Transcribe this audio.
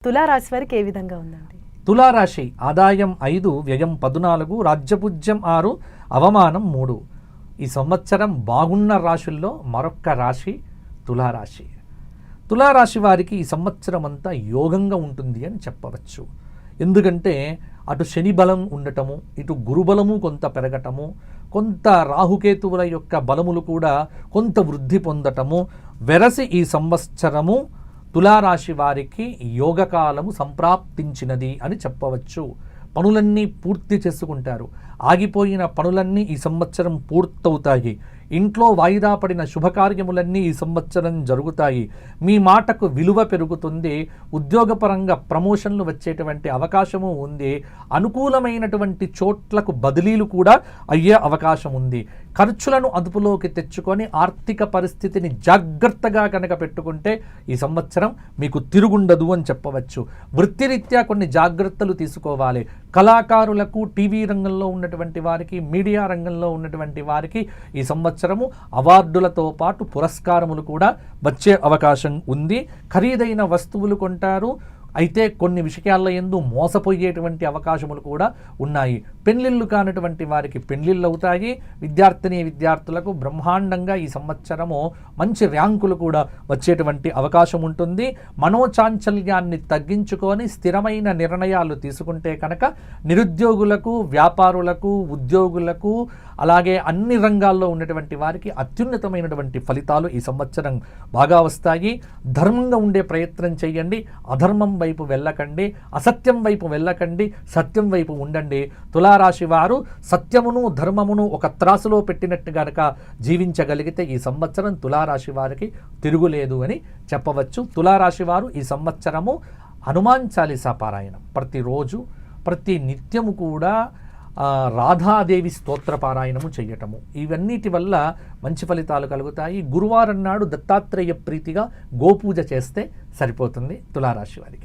తులారాశి వారికి ఏ విధంగా ఉందండి? తులారాశి ఆదాయం 5, వ్యయం 14, రాజ్యపూజ్యం 6, అవమానం 3. ఈ సంవత్సరం బాగున్న రాశుల్లో మరొక్క రాశి తులారాశి. తులారాశి వారికి ఈ సంవత్సరం అంతా యోగంగా ఉంటుంది అని చెప్పవచ్చు. ఎందుకంటే అటు శని బలం ఉండటము, ఇటు గురుబలము కొంత పెరగటము, కొంత రాహుకేతువుల యొక్క బలములు కూడా కొంత వృద్ధి పొందటము, వెరసి ఈ సంవత్సరము తులారాశి వారికి యోగకాలము సంప్రాప్తించినది అని చెప్పవచ్చు. పనులన్నీ పూర్తి చేసుకుంటారు. ఆగిపోయిన పనులన్నీ ఈ సంవత్సరం పూర్తవుతాయి. ఇంట్లో వాయిదా పడిన శుభకార్యములన్నీ ఈ సంవత్సరం జరుగుతాయి. మీ మాటకు విలువ పెరుగుతుంది. ఉద్యోగపరంగా ప్రమోషన్లు వచ్చేటువంటి అవకాశము ఉంది. అనుకూలమైనటువంటి చోట్లకు బదిలీలు కూడా అయ్యే అవకాశం ఉంది. ఖర్చులను అదుపులోకి తెచ్చుకొని ఆర్థిక పరిస్థితిని జాగ్రత్తగా కనుక పెట్టుకుంటే ఈ సంవత్సరం మీకు తిరుగుండదు అని చెప్పవచ్చు. వృత్తిరీత్యా కొన్ని జాగ్రత్తలు తీసుకోవాలి. కళాకారులకు, టీవీ రంగంలో ఉన్నటువంటి వారికి, మీడియా రంగంలో ఉన్నటువంటి వారికి ఈ సంవత్సరము అవార్డులతో పాటు పురస్కారములు కూడా వచ్చే అవకాశం ఉంది. ఖరీదైన వస్తువులు కొంటారు. అయితే కొన్ని విషయాల యందు మోసపోయేటువంటి అవకాశములు కూడా ఉన్నాయి. పెళ్లిళ్ళు కానటువంటి వారికి పెళ్లిళ్ళు అవుతాయి. విద్యార్థులకు బ్రహ్మాండంగా ఈ సంవత్సరము మంచి ర్యాంకులు కూడా వచ్చేటువంటి అవకాశం ఉంటుంది. మనోచాంచల్యాన్ని తగ్గించుకొని స్థిరమైన నిర్ణయాలు తీసుకుంటే కనుక నిరుద్యోగులకు, వ్యాపారులకు, ఉద్యోగులకు, అలాగే అన్ని రంగాల్లో ఉన్నటువంటి వారికి అత్యున్నతమైనటువంటి ఫలితాలు ఈ సంవత్సరం బాగా వస్తాయి. ధర్మంగా ఉండే ప్రయత్నం చేయండి. అధర్మం వైపు వెళ్ళకండి, అసత్యం వైపు వెళ్ళకండి, సత్యం వైపు ఉండండి. తులారాశి వారు సత్యమును, ధర్మమును ఒక త్రాసులో పెట్టినట్టు గనక జీవించగలిగితే ఈ సంవత్సరం తులారాశి వారికి తిరుగులేదు అని చెప్పవచ్చు. తులారాశి వారు ఈ సంవత్సరము హనుమాన్ చాలీసా పారాయణం ప్రతిరోజు, ప్రతి నిత్యము కూడా రాధాదేవి స్తోత్ర పారాయణము చేయటము, ఇవన్నిటి వల్ల మంచి ఫలితాలు కలుగుతాయి. గురువారం నాడు దత్తాత్రేయ ప్రీతిగా గోపూజ చేస్తే సరిపోతుంది తులారాశి వారికి.